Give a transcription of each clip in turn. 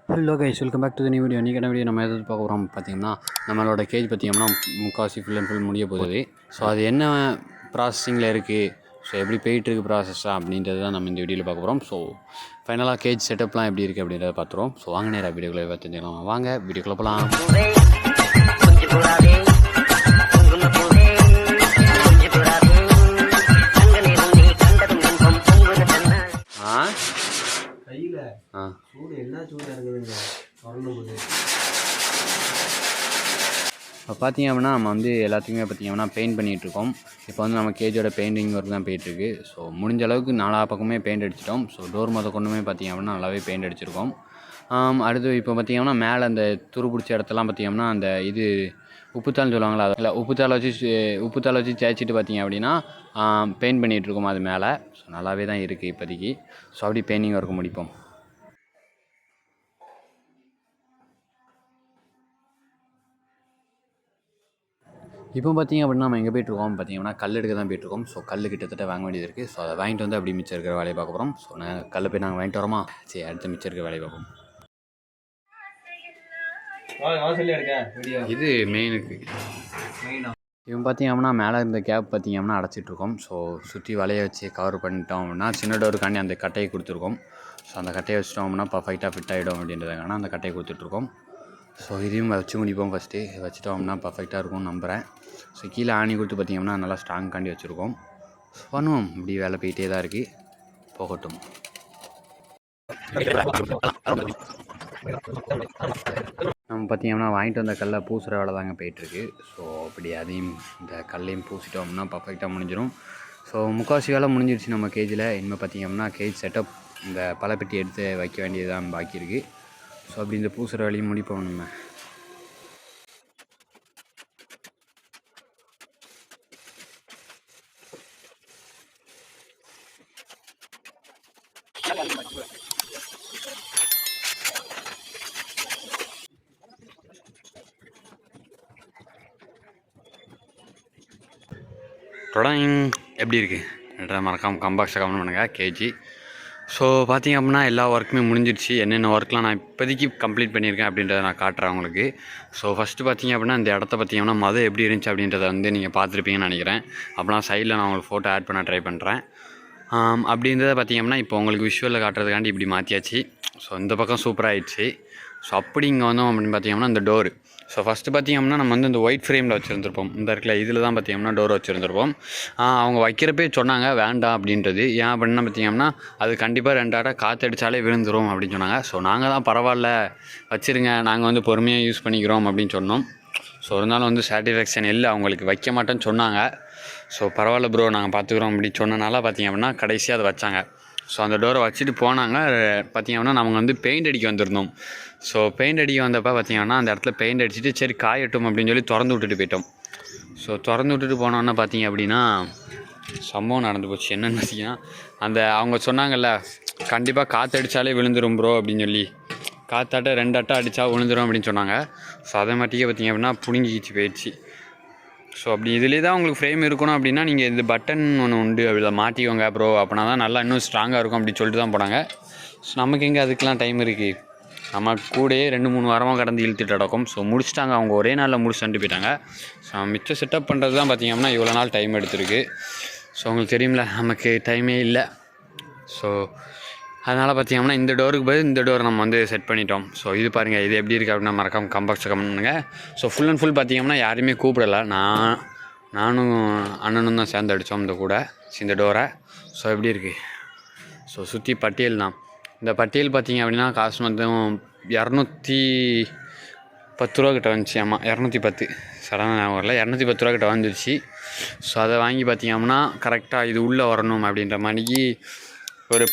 Hello guys, welcome back to the new video. இன்றைக்கான video நம்ம எதாவது பார்க்க போகிறோம் பார்த்தீங்கன்னா, நம்மளோட கேஜ் பார்த்தீங்கன்னா முக்கால்வாசி ஃபுல் அண்ட் ஃபுல் முடிய போகுது. ஸோ அது என்ன ப்ராசஸிங்கில் இருக்குது, ஸோ எப்படி போயிட்டுருக்கு ப்ராசஸ்ஸாக அப்படின்றது தான் நம்ம இந்த வீடியோவில் பார்க்க போகிறோம். ஸோ ஃபைனலாக கேஜ் செட்டப்லாம் எப்படி இருக்குது அப்படின்றத பார்த்துருவோம். ஸோ வாங்க நேராக வீடியோக்குள்ளே பார்த்துக்கலாம். வாங்க வீடியோக்குள்ளே போகலாம். இப்போ பார்த்தீங்க அப்படின்னா நம்ம வந்து எல்லாத்துக்குமே பார்த்திங்கன்னா பெயிண்ட் பண்ணிகிட்ருக்கோம். இப்போ வந்து நம்ம கேஜோட பெயிண்டிங் ஒர்க் தான் போயிட்டுருக்கு. ஸோ முடிஞ்ச அளவுக்கு நாலா பக்கமே பெயிண்ட் அடிச்சிட்டோம். ஸோ டோர் கொண்டுமே பார்த்திங்க அப்படின்னா நல்லாவே பெயிண்ட் அடிச்சிருக்கோம். அடுத்து இப்போ பார்த்திங்கன்னா மேலே அந்த துரு பிடிச்ச இடத்தெல்லாம் பார்த்திங்கன்னா அந்த இது உப்புத்தாள்னு சொல்லுவாங்களா, அதில் உப்புத்தாள் வச்சு தேய்ச்சிட்டு பார்த்திங்க அப்படின்னா பெயிண்ட் பண்ணிகிட்ருக்கோம் அது மேலே. ஸோ நல்லாவே தான் இருக்குது இப்போதைக்கு. ஸோ அப்படி பெயிண்டிங் ஒர்க் முடிப்போம். இப்போ பார்த்திங்க அப்படின்னா நம்ம எங்கே போய்ட்டுருக்கோம் பார்த்திங்கன்னா கல் எடுக்க தான் போய்ட்டுருக்கோம். ஸோ கல் கிட்டத்தட்ட வாங்க வேண்டியது இருக்குது. ஸோ அதை வாங்கிட்டு வந்து அப்படி மிச்சம் இருக்கிற வேலையை பார்க்க போகிறோம். ஸோ கல் போய் நாங்கள் வாங்கிட்டு வரோமா, சரி அடுத்து மிச்சம் இருக்கிற வேலையை பார்ப்போம். இது மெயினுக்கு இவன் பார்த்திங்க அப்படின்னா மேலே இருந்த கேப் பார்த்திங்க அப்படின்னா அடைச்சிட்ருக்கோம். ஸோ சுற்றி வலையை வச்சு கவர் பண்ணிட்டோம் அப்படின்னா சின்ன டோருக்காண்டி அந்த கட்டையை கொடுத்துருக்கோம். ஸோ அந்த கட்டையை வச்சிட்டோம் அப்படின்னா பர்ஃபெக்டாக ஃபிட் ஆகிடும் அப்படின்றதுக்கான அந்த கட்டையை கொடுத்துட்ருக்கோம். ஸோ இதையும் வச்சு முடிப்போம். ஃபஸ்ட்டு வச்சுட்டோம் அப்படின்னா பர்ஃபெக்டாக இருக்கும்னு நம்புகிறேன். ஸோ கீழே ஆணி கொடுத்து பார்த்திங்கன்னா நல்லா ஸ்ட்ராங்காண்டி வச்சுருக்கோம். ஸோ பண்ணுவோம், இப்படி வேலை போயிட்டே தான் இருக்குது, போகட்டும். நம்ம பார்த்திங்கன்னா வாங்கிட்டு வந்த கல்லை பூசுகிற வேலை தாங்க போயிட்டுருக்கு. ஸோ அப்படி அதையும் இந்த கல்லையும் பூசிட்டோம் அப்படின்னா பர்ஃபெக்டாக முடிஞ்சிடும். ஸோ முக்கால்வாசி வேலை முடிஞ்சிருச்சு நம்ம கேஜில். இனிமேல் பார்த்திங்க அப்படின்னா கேஜ் செட்டப் இந்த பழப்பெட்டி எடுத்து வைக்க வேண்டியது தான் பாக்கி இருக்குது. ஸோ அப்படி இந்த பூசுகிற வேலையும் முடிப்போம் நம்ம. ட்ராயிங் எப்படி இருக்குது மறக்காமல் கம்பாக்ஸை கமெண்ட் பண்ணுங்கள் கேஜி. ஸோ பார்த்திங்க அப்படின்னா எல்லா ஒர்க்குமே முடிஞ்சிடுச்சு. என்னென்ன ஒர்க்லாம் நான் இப்போதைக்கு கம்ப்ளீட் பண்ணியிருக்கேன் அப்படின்றத நான் காட்டுறேன் உங்களுக்கு. ஸோ ஃபஸ்ட்டு பார்த்திங்க அப்படின்னா இந்த இடத்த பார்த்திங்கன்னா மொதல் எப்படி இருந்துச்சு அப்படின்றத வந்து நீங்கள் பார்த்துருப்பீங்கன்னு நினைக்கிறேன். அப்படின்னா சைடில் நான் உங்களுக்கு ஃபோட்டோ ஆட் பண்ண ட்ரை பண்ணுறேன். அப்படின்றத பார்த்திங்க அப்படின்னா இப்போ உங்களுக்கு விஷுவலில் காட்டுறதுக்காண்டி இப்படி மாற்றியாச்சு. ஸோ இந்த பக்கம் சூப்பராகிடுச்சு. ஸோ அப்படி இங்கே வந்தோம் அப்படின்னு பார்த்திங்கன்னா இந்த டோரு. ஸோ ஃபஸ்ட்டு பார்த்திங்கன்னா நம்ம வந்து இந்த ஒயிட் ஃப்ரேமில் வச்சுருந்துருப்போம். இந்த இடத்துல இதில் தான் பார்த்திங்கன்னா டோர் வச்சுருந்துருப்போம். அவங்க வைக்கிறப்பே சொன்னாங்க வேண்டாம் அப்படின்றது. ஏன் அப்படின்னா பார்த்திங்கன்னா அது கண்டிப்பாக 2 ஆட்டை காற்றடிச்சாலே விழுந்துடும் அப்படின்னு சொன்னாங்க. ஸோ நாங்கள் தான் பரவாயில்ல வச்சுருங்க, நாங்கள் வந்து பொறுமையாக யூஸ் பண்ணிக்கிறோம் அப்படின்னு சொன்னோம். ஸோ இருந்தாலும் வந்து சாட்டிஸ்ஃபேக்ஷன் இல்லை, அவங்களுக்கு வைக்க மாட்டேன்னு சொன்னாங்க. ஸோ பரவாயில்ல ப்ரோ நாங்கள் பார்த்துக்குறோம் அப்படின்னு சொன்னனால பார்த்திங்க அப்படின்னா கடைசியாக அதை வச்சாங்க. ஸோ அந்த டோரை வச்சுட்டு போனாங்க. பார்த்திங்க அப்படின்னா நம்ம வந்து பெயிண்ட் அடிக்க வந்திருந்தோம். ஸோ பெயிண்ட் அடிக்க வந்தப்போ பார்த்திங்கன்னா அந்த இடத்துல பெயிண்ட் அடிச்சுட்டு சரி காயட்டும் அப்படின்னு சொல்லி திறந்து விட்டுட்டு போயிட்டோம். ஸோ திறந்து விட்டுட்டு போனோன்னா பார்த்திங்க அப்படின்னா சம்பவம் நடந்து போச்சு. என்னென்னு பார்த்திங்கன்னா அந்த அவங்க சொன்னாங்கல்ல கண்டிப்பாக காற்றடிச்சாலே விழுந்துடும் ப்ரோ அப்படின்னு சொல்லி, காற்றாட்ட 2 அட்டை அடித்தா விழுந்துடும் அப்படின்னு சொன்னாங்க. ஸோ அதை மாட்டிக்கே பார்த்திங்க அப்படின்னா புடுங்கிச்சு போயிடுச்சு. ஸோ அப்படி இதிலே தான் உங்களுக்கு ஃப்ரேம் இருக்கணும் அப்படின்னா நீங்கள் இது பட்டன் ஒன்று உண்டு, அதில் மாட்டிக்கோங்க ப்ரோ, அப்படின்னா தான் நல்லா இன்னும் ஸ்ட்ராங்காக இருக்கும் அப்படின்னு சொல்லிட்டு தான் போனாங்க. ஸோ நமக்கு எங்கே அதுக்கெலாம் டைம் இருக்குது, நம்ம கூடயே 2-3 வாரமாக கடந்து இழுத்துட்டு நடக்கும். ஸோ முடிச்சிட்டாங்க, அவங்க ஒரே நாளில் முடிச்சுட்டு போயிட்டாங்க. ஸோ மிச்சம் செட்டப் பண்ணுறது தான் பார்த்திங்க அப்படின்னா இவ்வளோ நாள் டைம் எடுத்துருக்கு. ஸோ உங்களுக்கு தெரியும்ல நமக்கு டைமே இல்லை. ஸோ அதனால் பார்த்திங்கன்னா இந்த டோருக்கு பதில் இந்த டோர் நம்ம வந்து செட் பண்ணிட்டோம். ஸோ இது பாருங்கள், இது எப்படி இருக்குது அப்படின்னா மறக்காமல் கம்பாக்ஸை கமெண்ட் பண்ணுங்கள். ஸோ ஃபுல் அண்ட் ஃபுல் பார்த்திங்கன்னா யாருமே கூப்பிடலை, நானும் அண்ணனும் தான் சேர்ந்து அடித்தோம் இந்த கூட இந்த டோரை. ஸோ எப்படி இருக்குது, ஸோ சுற்றி பட்டியல் தான். இந்த பட்டியல் பார்த்திங்க அப்படின்னா காசு மட்டும் 210 ரூபா கிட்ட வந்துச்சு. ஆமாம் 210, சடனாக ஞாபகம் வரல, 210 ரூபா கிட்ட வந்துருச்சு. ஸோ அதை வாங்கி பார்த்திங்க அப்படின்னா கரெக்டாக இது உள்ளே வரணும் அப்படின்ற மாதிரிக்கு ஒரு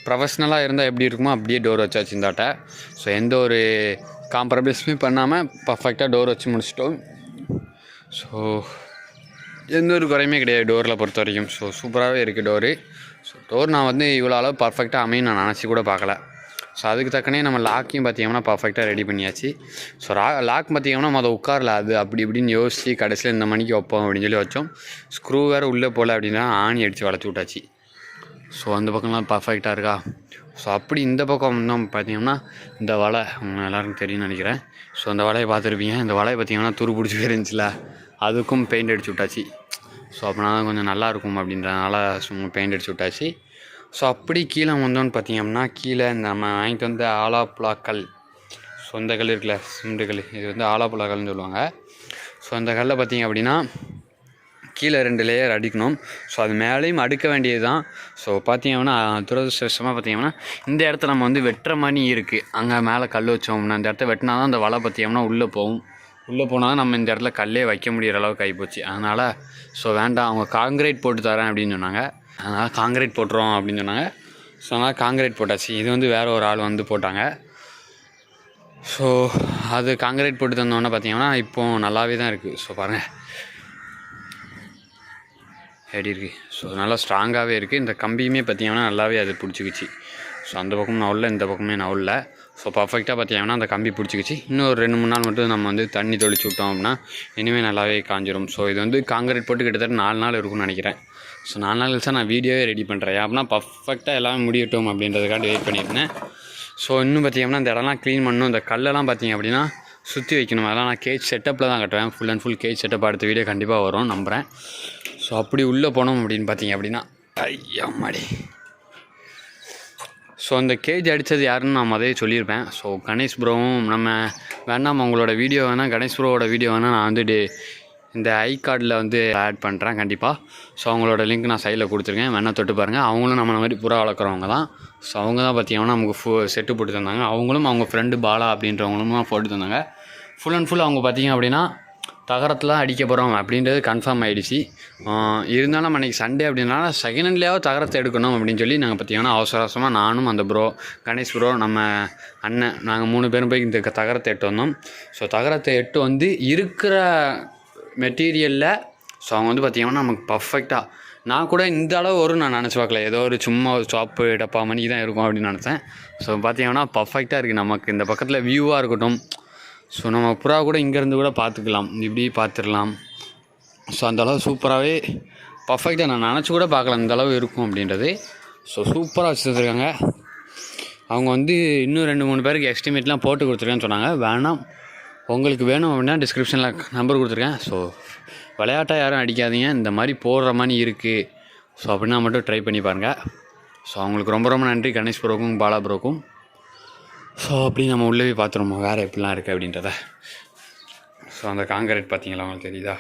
ப்ரொஃபஷ்னலாக இருந்தால் எப்படி இருக்குமோ அப்படியே டோர் வச்சாச்சு இந்தாட்ட. ஸோ எந்த ஒரு காம்ப்ரமைஸுமே பண்ணாமல் பர்ஃபெக்டாக டோர் வச்சு முடிச்சிட்டோம். ஸோ எந்த ஒரு குறையுமே கிடையாது டோரில் பொறுத்த வரைக்கும். ஸோ சூப்பராகவே இருக்குது டோரு. ஸோ டோர் நான் வந்து இவ்வளோ அளவு பர்ஃபெக்டாக அமையும் நான் நினச்சி கூட பார்க்கல. ஸோ அதுக்கு தக்கனே நம்ம லாக்கையும் பார்த்திங்கன்னா பர்ஃபெக்டாக ரெடி பண்ணியாச்சு. ஸோ லாக் பார்த்திங்கன்னா மொதல் உட்காரல, அது அப்படி இப்படின்னு யோசித்து கடைசியில் இந்த மணிக்கு வைப்போம் அப்படின்னு சொல்லி வச்சோம். ஸ்க்ரூ வேறு உள்ளே போகல அப்படின்னா ஆணி அடித்து வளர்த்து விட்டாச்சு. ஸோ அந்த பக்கம்லாம் பர்ஃபெக்டாக இருக்கா. ஸோ அப்படி இந்த பக்கம் இன்னும் பார்த்தீங்கன்னா இந்த வலை எல்லாருக்கும் தெரியும்னு நினைக்கிறேன். ஸோ அந்த வலையை பார்த்துருப்பீங்க. இந்த வலையை பார்த்தீங்கன்னா துரு பிடிச்சி போயிருந்துச்சுல, அதுக்கும் பெயிண்ட் அடிச்சு விட்டாச்சு. ஸோ அப்படின்னா தான் கொஞ்சம் நல்லாயிருக்கும் அப்படின்றதுனால சும்மா பெயிண்ட் அடிச்சு விட்டாச்சு. ஸோ அப்படி கீழே வந்தோன்னு பார்த்தீங்கன்னா கீழே நம்ம வாங்கிட்டு வந்த ஆலாப்புழாக்கல், ஸோ இந்த கல் இருக்குல்ல சிமெண்ட் கல், இது வந்து ஆலாப்புழாக்கல்னு சொல்லுவாங்க. ஸோ அந்த கல்லை பார்த்திங்க அப்படின்னா கீழே 2 லேயர் அடிக்கணும். ஸோ அது மேலேயும் அடுக்க வேண்டியது தான். ஸோ பார்த்திங்கன்னா துரதிருஷ்டவசமாக பார்த்திங்கன்னா இந்த இடத்த நம்ம வந்து வெட்டுற மாதிரி இருக்குது. அங்கே மேலே கல் வச்சோம்னா அந்த இடத்த வெட்டினா தான் அந்த வலை பார்த்திங்கன்னா உள்ளே போகும். உள்ளே போனால் நம்ம இந்த இடத்துல கல்லே வைக்க முடிகிற அளவுக்கு ஆகிப்போச்சு. அதனால் ஸோ வேண்டாம், அவங்க காங்கிரீட் போட்டு தரேன் அப்படின்னு சொன்னாங்க. அதனால் காங்கிரீட் போட்டுறோம் அப்படின்னு சொன்னாங்க. ஸோ அதனால் காங்கிரீட் போட்டாச்சு. இது வந்து வேறு ஒரு ஆள் வந்து போட்டாங்க. ஸோ அது காங்கிரீட் போட்டு தந்தோன்னே பார்த்திங்கன்னா இப்போது நல்லாவே தான் இருக்குது. ஸோ பாருங்கள் எப்படி இருக்குது. ஸோ நல்லா ஸ்ட்ராங்காகவே இருக்குது. இந்த கம்பியுமே பார்த்திங்கன்னா நல்லாவே அது பிடிச்சிக்கிச்சு. ஸோ அந்த பக்கம் நான் உள்ள, இந்த பக்கமே நான் உள்ள. ஸோ பர்ஃபெக்டாக பார்த்திங்கன்னா அந்த கம்பி பிடிச்சிக்கிச்சு. இன்னும் ஒரு 2-3 நாள் மட்டும் நம்ம வந்து தண்ணி தெளிச்சு விட்டோம் அப்படின்னா இனிமேல் நல்லாவே காஞ்சிரும். ஸோ இது வந்து காங்கிரீட் போட்டு கிட்டத்தட்ட 4 நாள் இருக்கும்னு நினைக்கிறேன். ஸோ 4 நாள் கழிச்சா நான் வீடியோவே ரெடி பண்ணுறேன். அப்படின்னா பர்ஃபெக்டாக எல்லாமே முடியட்டும் அப்படின்றதுக்காண்டி வெயிட் பண்ணியிருந்தேன். ஸோ இன்னும் பார்த்திங்கன்னா இந்த இடம்லாம் க்ளீன் பண்ணணும். இந்த கல்லெல்லாம் பார்த்திங்க அப்படின்னா சுற்றி வைக்கணும். அதெல்லாம் நான் கேஜ் செட்டப்பில் தான் கட்டுவேன். Full and full cage setup அடுத்த வீடியோ கண்டிப்பாக வரும் நம்புகிறேன். ஸோ அப்படி உள்ளே போனோம் அப்படின்னு பார்த்திங்க அப்படின்னா ஐயா மாடி. ஸோ அந்த கேஜ் அடித்தது யாருன்னு நான் அதே சொல்லியிருப்பேன். ஸோ கணேஷ் ப்ரோவும் நம்ம வேணாம் உங்களோட வீடியோ வேணால் கணேஷ் ப்ரோவோட வீடியோ வேணால் நான் வந்து இந்த ஐ கார்டில் வந்து ஆட் பண்ணுறேன் கண்டிப்பாக. ஸோ அவங்களோட லிங்க் நான் சைடில் கொடுத்துருக்கேன், வேணால் தொட்டு பாருங்கள். அவங்களும் நம்மளை மாதிரி புறா வளர்க்குறவங்க தான். ஸோ அவங்க தான் பார்த்திங்கன்னா நமக்கு செட்டு போட்டு தந்தாங்க. அவங்களும் அவங்க ஃப்ரெண்டு பாலா அப்படின்றவங்களும் போட்டு தந்தாங்க. ஃபுல் அண்ட் ஃபுல் அவங்க பார்த்திங்க அப்படின்னா தகரத்தில் அடிக்க போகிறோம் அப்படின்றது கன்ஃபார்ம் ஆகிடுச்சு. இருந்தாலும் நம்ம அன்றைக்கி சண்டே அப்படின்னால செகண்ட் ஹேண்ட்லேயாவது தகரத்தை எடுக்கணும் அப்படின்னு சொல்லி நாங்கள் பார்த்திங்கன்னா அவசரமாக நானும் அந்த ப்ரோ கணேஷ் ப்ரோ நம்ம அண்ணன் நாங்கள் 3 பேரும் போய் இந்த தகரத்தை எட்டு வந்தோம். ஸோ தகரத்தை எட்டு வந்து இருக்கிற மெட்டீரியலில் ஸோ அவங்க வந்து பார்த்திங்கன்னா நமக்கு பர்ஃபெக்டாக, நான் கூட இந்த அளவு வரும் நான் நினச்சி பார்க்கல. ஏதோ ஒரு சும்மா சாப்பு டப்பா மணி தான் இருக்கும் அப்படின்னு நினச்சேன். ஸோ பார்த்திங்கன்னா பர்ஃபெக்டாக இருக்குது. நமக்கு இந்த பக்கத்தில் வியூவாக இருக்கட்டும், ஸோ நம்ம புறா கூட இங்கேருந்து கூட பார்த்துக்கலாம், இப்படி பார்த்துடலாம். ஸோ அந்தளவு சூப்பராகவே பர்ஃபெக்டாக நான் நினச்சி கூட பார்க்கலாம் இந்தளவு இருக்கும் அப்படின்றது. ஸோ சூப்பராக வச்சுருக்காங்க. அவங்க வந்து இன்னும் 2-3 பேருக்கு எஸ்டிமேட்லாம் போட்டு கொடுத்துருக்கேன்னு சொன்னாங்க. வேணாம் உங்களுக்கு வேணும் அப்படின்னா டிஸ்கிரிப்ஷனில் நம்பர் கொடுத்துருக்கேன். ஸோ விளையாட்டாக யாரும் அடிக்காதீங்க, இந்த மாதிரி போடுற மாதிரி இருக்குது. ஸோ அப்படின்னா மட்டும் ட்ரை பண்ணி பாருங்கள். ஸோ அவங்களுக்கு ரொம்ப ரொம்ப நன்றி கணேஷ் ப்ரோக்கும் பாலா ப்ரோக்கும். ஸோ அப்படி நம்ம உள்ளே போய் பார்த்துருமோ வேறு எப்படிலாம் இருக்குது அப்படின்றத. ஸோ அந்த காங்கிரீட் பார்த்தீங்களா அவங்களுக்கு தெரியுதா?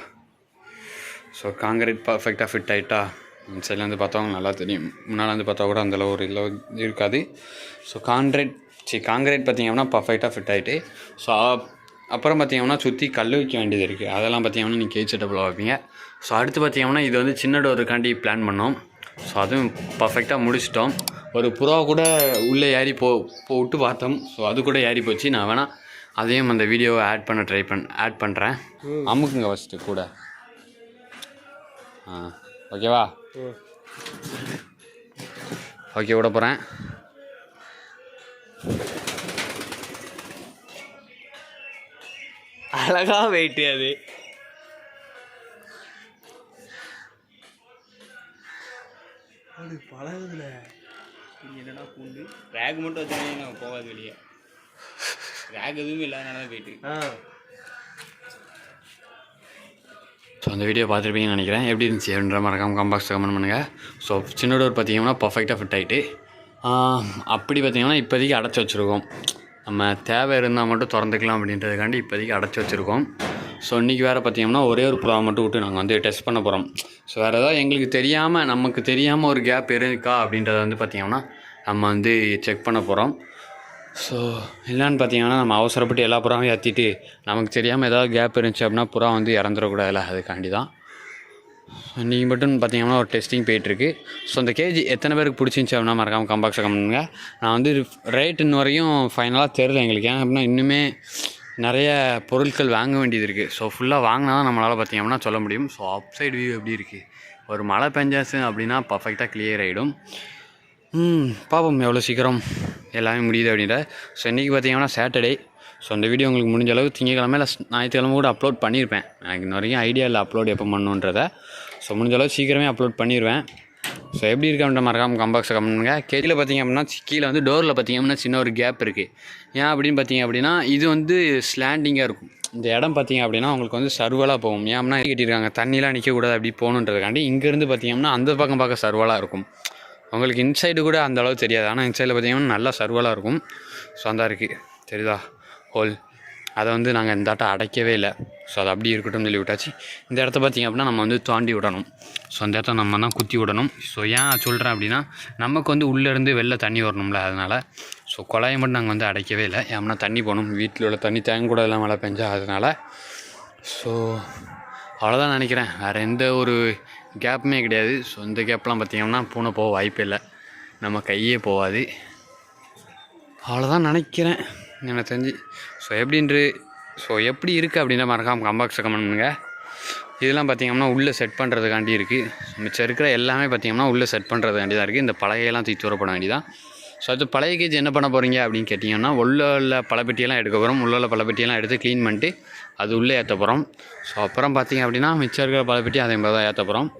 ஸோ காங்கிரீட் பர்ஃபெக்டாக ஃபிட் ஆகிட்டா இந்த சைடில் வந்து பார்த்தவங்க நல்லா தெரியும். முன்னால் வந்து பார்த்தா கூட அந்தளவு ஒரு இல்லை இருக்காது. ஸோ காங்கிரீட் பார்த்திங்கன்னா பர்ஃபெக்டாக ஃபிட் ஆகிட்டு. ஸோ அப்புறம் பார்த்திங்கன்னா சுற்றி கல் வைக்க வேண்டியது இருக்குது. அதெல்லாம் பார்த்திங்கன்னா நீங்கள் கேஜ் செட்டப்பில் வைப்பீங்க. ஸோ அடுத்து பார்த்திங்கன்னா இது வந்து சின்ன டோருக்காண்டி பிளான் பண்ணோம். ஸோ அதுவும் பர்ஃபெக்டாக முடிச்சிட்டோம். ஒரு புறா கூட உள்ளே ஏறி விட்டு பார்த்தோம். ஸோ அது கூட ஏறி போச்சு. நான் வேணால் அதையும் அந்த வீடியோவை ஆட் பண்ணுறேன். அமுக்குங்க ஃபஸ்ட்டு கூட. ஓகேவா? ஓகே விட போகிறேன். அழகாக வெயிட்டு அது பழகுதுல. என்னடா பூண்டு ரேக் மட்டும் வச்சுருந்தீங்க போகாது வெளியே. ரேக் எதுவுமே இல்லாதனால தான் போயிட்டு. ஸோ அந்த வீடியோ பார்த்துருப்பீங்கன்னு நினைக்கிறேன். எப்படி இருந்துச்சு அப்படின்ற மறக்காமல் கம்பாக்ஸ் கமெண்ட் பண்ணுங்கள். ஸோ சின்ன டோர் பார்த்திங்கன்னா பர்ஃபெக்டாக ஃபிட் ஆகிட்டு அப்படி பார்த்திங்கன்னா இப்போதைக்கு அடைச்சி வச்சுருக்கோம். நம்ம தேவை இருந்தால் மட்டும் திறந்துக்கலாம் அப்படின்றதுக்காண்டி இப்போதைக்கு அடைச்சி வச்சுருக்கோம். ஸோ இன்றைக்கி வேறு பார்த்திங்கன்னா ஒரே ஒரு புறா மட்டும் விட்டு நாங்கள் வந்து டெஸ்ட் பண்ண போகிறோம். ஸோ வேறு ஏதாவது எங்களுக்கு நமக்கு தெரியாமல் ஒரு கேப் இருக்கா அப்படின்றத வந்து பார்த்திங்கன்னா நம்ம வந்து செக் பண்ண போகிறோம். ஸோ என்னென்னு பார்த்திங்கன்னா நம்ம அவசரப்பட்டு எல்லா புறாவையும் ஏற்றிட்டு நமக்கு தெரியாமல் ஏதாவது கேப் இருந்துச்சு அப்படின்னா புறா வந்து இறந்துடக்கூடாதுல்ல, அதுக்காண்டி தான். இன்றைக்கி மட்டும் பார்த்திங்கன்னா ஒரு டெஸ்டிங் போயிட்டுருக்கு. ஸோ அந்த கேஜி எத்தனை பேருக்கு பிடிச்சிருந்துச்சி அப்படின்னா மறக்காமல் கம்பாக்ஸை கமெண்ட்டுங்க. நான் வந்து ரேட் இன்ன வரையும் ஃபைனலாக தெரில எங்களுக்கு. ஏன் அப்படின்னா இன்னுமே நிறைய பொருட்கள் வாங்க வேண்டியது இருக்குது. ஸோ ஃபுல்லாக வாங்கினா தான் நம்மளால் பார்த்திங்க அப்படின்னா சொல்ல முடியும். ஸோ அப்சைடு வியூ எப்படி இருக்குது, ஒரு மழை பெஞ்சாச்சு அப்படின்னா பர்ஃபெக்டாக கிளியர் ஆகிடும். பார்ப்போம் எவ்வளோ சீக்கிரம் எல்லாமே முடியுது அப்படின்ற. ஸோ இன்றைக்கி பார்த்திங்கன்னா சாட்டர்டே. ஸோ அந்த வீடியோ உங்களுக்கு முடிஞ்ச அளவு திங்கக்கிழமை இல்லை ஞாயிற்றுக்கிழமை கூட அப்லோட் பண்ணியிருப்பேன். எனக்கு இன்ன வரைக்கும் ஐடியா இல்லை அப்லோட் எப்போ பண்ணணுன்றதை. ஸோ முடிஞ்ச அளவு சீக்கிரமே அப்லோட் பண்ணிடுவேன். ஸோ எப்படி இருக்கு அப்படின்ற மறக்காமல் கம்பாக்ஸை கமெண்ட் பண்ணுங்கள். கீழே பார்த்தீங்க அப்படின்னா கீழே வந்து டோரில் பார்த்தீங்க அப்படின்னா சின்ன ஒரு கேப் இருக்குது. ஏன் அப்படின்னு பார்த்தீங்க அப்படின்னா இது வந்து ஸ்லாண்டிங்காக இருக்கும். இந்த இடம் பார்த்தீங்க அப்படின்னா உங்களுக்கு வந்து சர்வலாக போகும். ஏன் அப்படின்னா கட்டியிருக்காங்க தண்ணிலாம் நிற்கக்கூடாது அப்படி போகணுன்றதுக்காண்டி. இங்கேருந்து பார்த்தீங்கன்னா அந்த பக்கம் பார்க்க சர்வலாக இருக்கும். உங்களுக்கு இன்சைடு கூட அந்த அளவு தெரியாது, ஆனால் இன்சைடில் பார்த்தீங்கன்னா நல்லா சர்வலாக இருக்கும். ஸோ அந்த இருக்குது தெரியுதா ஹோல். அதை வந்து நாங்கள் இந்த ஆட்டை அடைக்கவே இல்லை. ஸோ அது அப்படி இருக்கட்டும் சொல்லி விட்டாச்சு. இந்த இடத்த பார்த்திங்க அப்படின்னா நம்ம வந்து தாண்டி விடணும். ஸோ அந்த இடத்த நம்ம தான் குத்தி விடணும். ஸோ ஏன் சொல்கிறேன் அப்படின்னா நமக்கு வந்து உள்ளேருந்து வெளில தண்ணி வரணும்ல, அதனால். ஸோ குழாயை மட்டும் நாங்கள் வந்து அடைக்கவே இல்லை. ஏன்னா தண்ணி போகணும், வீட்டில் உள்ள தண்ணி தேங்கக்கூட எல்லாம் மழை பெஞ்சா, அதனால். ஸோ அவ்வளோதான் நினைக்கிறேன், வேறு எந்த ஒரு கேப்புமே கிடையாது. ஸோ இந்த கேப்லாம் பார்த்திங்கன்னா பூனை போக வாய்ப்பே இல்லை, நம்ம கையே போகாது. அவ்வளோதான் நினைக்கிறேன் எனக்கு தெரிஞ்சு. ஸோ எப்படி இருக்குது அப்படின்னா மறக்காமல் கம்பாக்ஸை கமெண்ட் பண்ணுங்கள். இதெல்லாம் பார்த்திங்கன்னா உள்ளே செட் பண்ணுறதுக்காண்டி இருக்குது. மிச்சம் இருக்கிற எல்லாமே பார்த்திங்கன்னா உள்ளே செட் பண்ணுறதுக்காண்டி தான் இருக்குது. இந்த பழையெல்லாம் தூக்கி தூரப்பட வேண்டியதான். ஸோ அது பழைய கேஜ் என்ன பண்ண போகிறீங்க அப்படின்னு கேட்டிங்கன்னா உள்ள பழப்பெட்டியெல்லாம் எடுக்க போகிறோம். உள்ள பழப்பெட்டியெல்லாம் எடுத்து க்ளீன் பண்ணிட்டு அது உள்ளே ஏற்ற போகிறோம். ஸோ அப்புறம் பார்த்திங்க அப்படின்னா மிச்சம் இருக்கிற பழப்பெட்டி அதே மாதிரி தான் ஏற்ற போகிறோம்.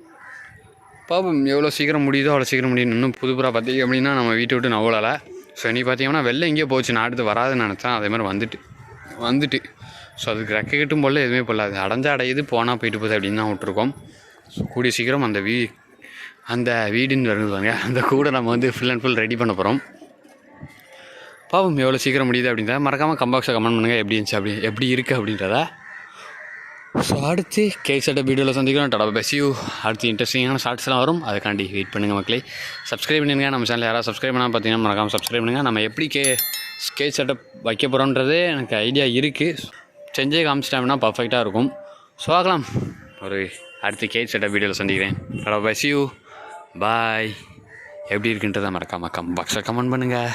பாப்போம் எவ்வளோ சீக்கிரம் முடியுதோ அவ்வளோ சீக்கிரம் முடியும். இன்னும் புதுப்புறா பார்த்திங்க அப்படின்னா நம்ம வீட்டை விட்டு நவலால். ஸோ நீ பார்த்திங்கன்னா வெளில எங்கேயோ போச்சு, நான் அடுத்து வராதுன்னு நினச்சேன். அதே மாதிரி வந்துட்டு ஸோ அதுக்கு ரெக்க கிட்டும் போல எதுவுமே போடலாது, அடைஞ்சா அடையுது, போனால் போயிட்டு போகுது அப்படின்னு தான் விட்ருக்கோம். ஸோ கூடிய சீக்கிரம் அந்த வீடுன்னு வருவாங்க, அந்த கூட நம்ம வந்து ஃபுல் அண்ட் ஃபுல் ரெடி பண்ண போகிறோம். பாவம் எவ்வளோ சீக்கிரம் முடியுது அப்படின்றத மறக்காமல் கம்பாக்ஸை கமெண்ட் பண்ணுங்கள் எப்படி இருந்துச்சு எப்படி இருக்குது அப்படின்றத. ஸோ அடுத்து கேசட்ட வீடியோவில் சந்திக்கிறோம். Tata bye, see you. அடுத்து இன்ட்ரெஸ்டிங்கான ஷார்ட்ஸ்லாம் வரும், அதுக்காண்டி வெயிட் பண்ணுங்கள் மக்களே. சப்ஸ்கிரைப் பண்ணுங்கள். நம்ம சேனல் யாராவது சப்ஸ்கிரைப் பண்ணால் பார்த்தீங்கன்னா மறக்காமல் சப்ஸ்கிரைப் பண்ணுங்கள். நம்ம எப்படி ஸ்கேட் செட்டப் வைக்க போகிறோன்றது எனக்கு ஐடியா இருக்குது. செஞ்சே காமிச்சிட்டோம்னா பர்ஃபெக்டாக இருக்கும். ஸோ பார்க்கலாம், ஒரு அடுத்து கேட் செட்டப் வீடியோவில் சந்திக்கிறேன். Tata bye, see you. Bye. எப்படி இருக்குன்றதை மறக்காமல் கமெண்ட் பாக்ஸில் கமெண்ட் பண்ணுங்கள்.